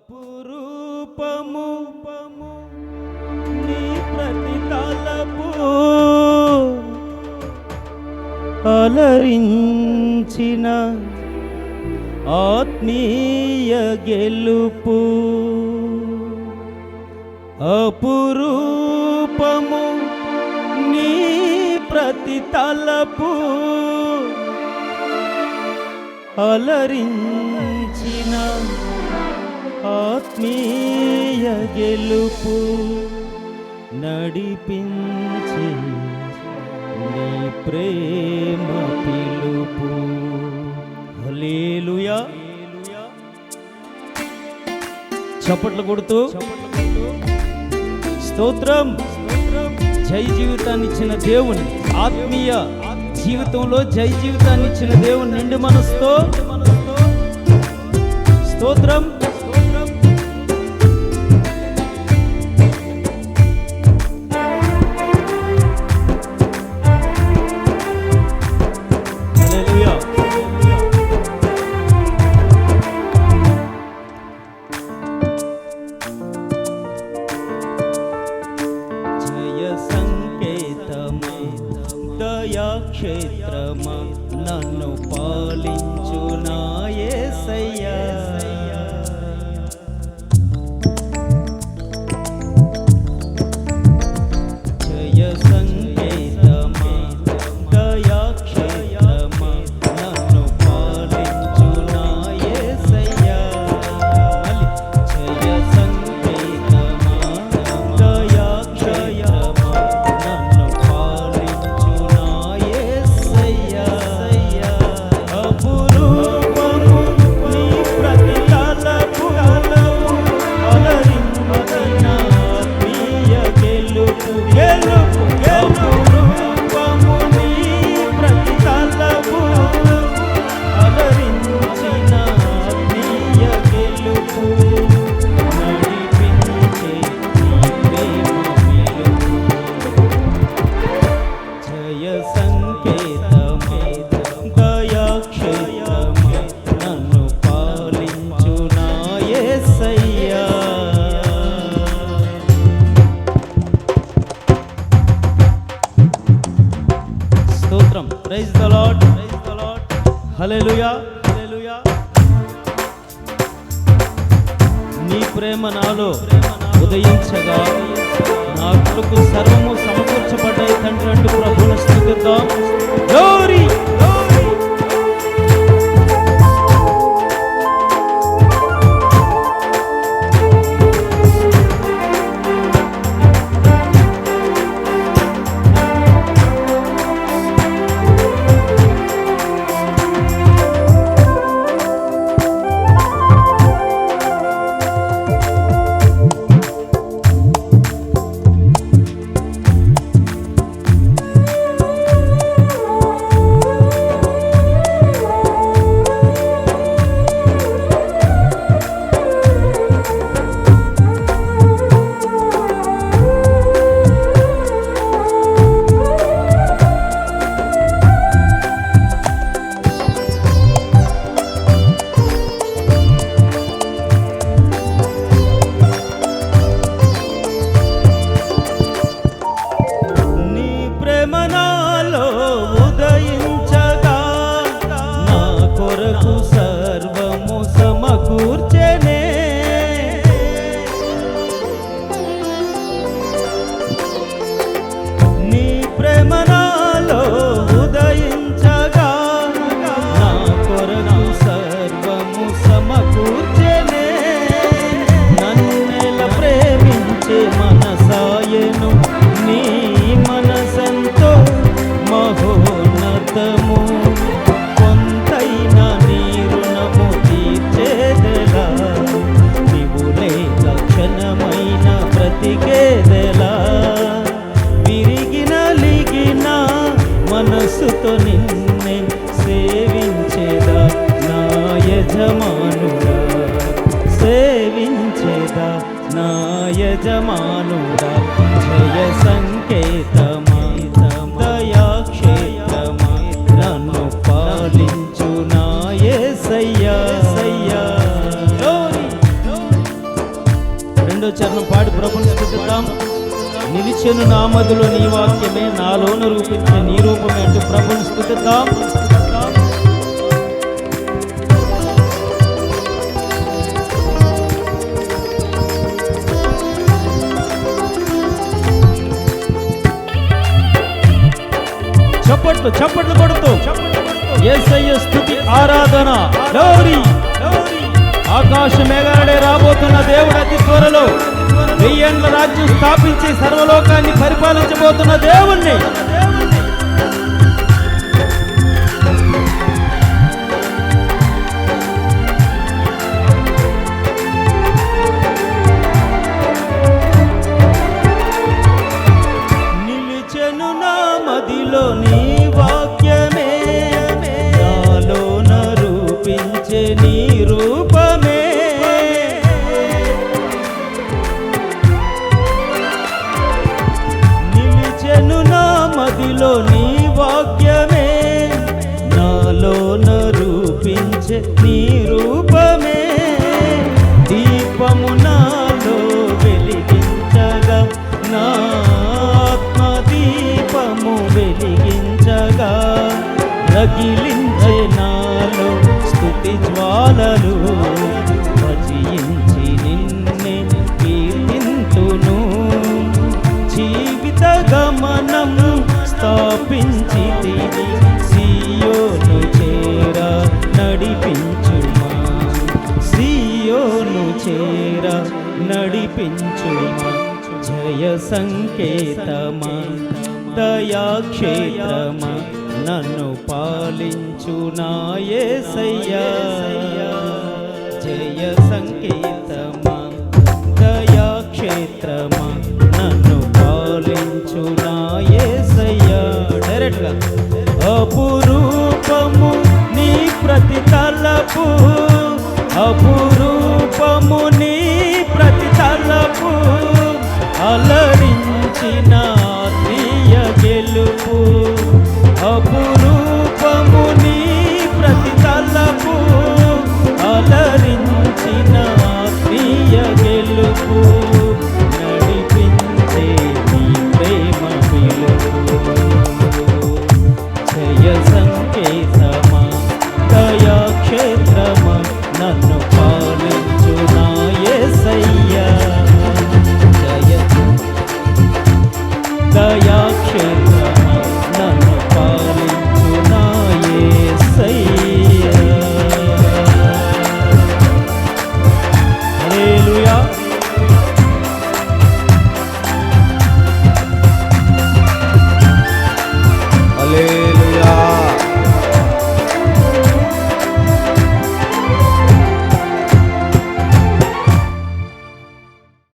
అపురూపము నీ ప్రతి తలపు అలరించిన ఆత్మీయ గెలుపు. అపురూపము నీ ప్రతి తలపు అలరించిన ఆత్మీయ గెలుపు. నడిపించే నీ ప్రేమ పిలుపు. హల్లెలూయా. చప్పట్లు కొడుతూ స్తోత్రం. జై జీవితాన్ని ఇచ్చిన దేవుని, ఆత్మీయ జీవితంలో జై జీవితాన్ని ఇచ్చిన దేవుని నిండు మనసుతో స్తోత్రం. దయాక్షేత్రమా నన్ను పాలించు నా యేసయ్యా. జయ సంకేతమా దయాక్షేత్రమా నన్ను పాలించు నా యేసయ్యా. జయ సంకేతమా దయాక్షేత్రమా నన్ను పాలించు నా యేసయ్యా. అపురూపము నీ ప్రతి తలపు అలరించిన ఆత్మీయ గెలుపు. అపురూపము నీ ప్రతి తలపు అలరించిన ఆత్మీయ గెలుపు. నడిపించే నీ ప్రేమ వెలుగు. జయ సంకేతమా దయాక్షేత్రమా నన్ను పాలించు నా యేసయ్యా. స్తోత్రం. Praise the Lord. హల్లెలూయా. నీ ప్రేమ నాలో ఉదయించగా నా కొరకు సర్వము సమకూర్చబడ్డాయి తండ్రి అంటూ ప్రభువును స్తుతిద్దాం. గ్లోరీ. సర్వము సమకూర్చెనే. నీ ప్రేమ నాలో ఉదయించగా నా కొరకు సర్వము సమకూర్చెనే. నన్నెల ప్రేమించే మనసాయను నీ మనసంతో మహోన్నతము. విరిగిన లిగిన మనసుతో నిన్నే సేవించేదా నా యజమానుడా. సేవించేదా నా యజమానుడా. జయ సంకేతమా దయాక్షేత్రమా నన్ను పాలించు నా యేసయ్యా. రెండో చరణం పాడి ప్రభుని స్తుతిద్దాం. నిలిచెను నా మదిలో నీ వాక్యమే, నాలోన రూపించే నీ రూపమే అంటూ ప్రభుని స్తుతిద్దాం. చప్పట్లు కొడుతూ యేసయ్య స్తుతి ఆరాధన. గౌరీ ఆకాశ మేఘాలడే రాబోతున్న దేవుడు అతి త్వరలో 1000 ఏళ్ల రాజ్యం స్థాపించి సర్వలోకాన్ని పరిపాలించబోతున్న దేవుణ్ణి నిలిచెను నా మదిలో నీ వాక్యమే, నాలోన రూపించే నీ రూపమే. నిలిచెను నా మదిలో నీ వాక్యమే, నాలోన రూపించే నీ రూపమే. దీపము నాలో వెలిగించగా, నా ఆత్మ దీపము వెలిగించగా, రగిలించే నాలో స్తుతి జ్వాలలు. భజించి నిన్నే కీర్తింతును, జీవిత గమనం స్థాపించి తిని సియోను చేర నడిపించుమా, సియోను చేర నడిపించుమా. జయ సంకేతమా, దయాక్షేత్రమా, నన్ను పాలించు నా యేసయ్యా. జయ సంకేతమా, దయాక్షేత్రమా, నన్ను పాలించు నా యేసయ్యా. డైరెక్ట్గా అపురూపము నీ ప్రతి తలపు, అపురూపము నీ ప్రతి తలపు, అలరించిన ఆత్మీయ గెలుపు. అపురూపము నీ ప్రతి తలపు, అలరించిన ఆత్మీయ గెలుపు.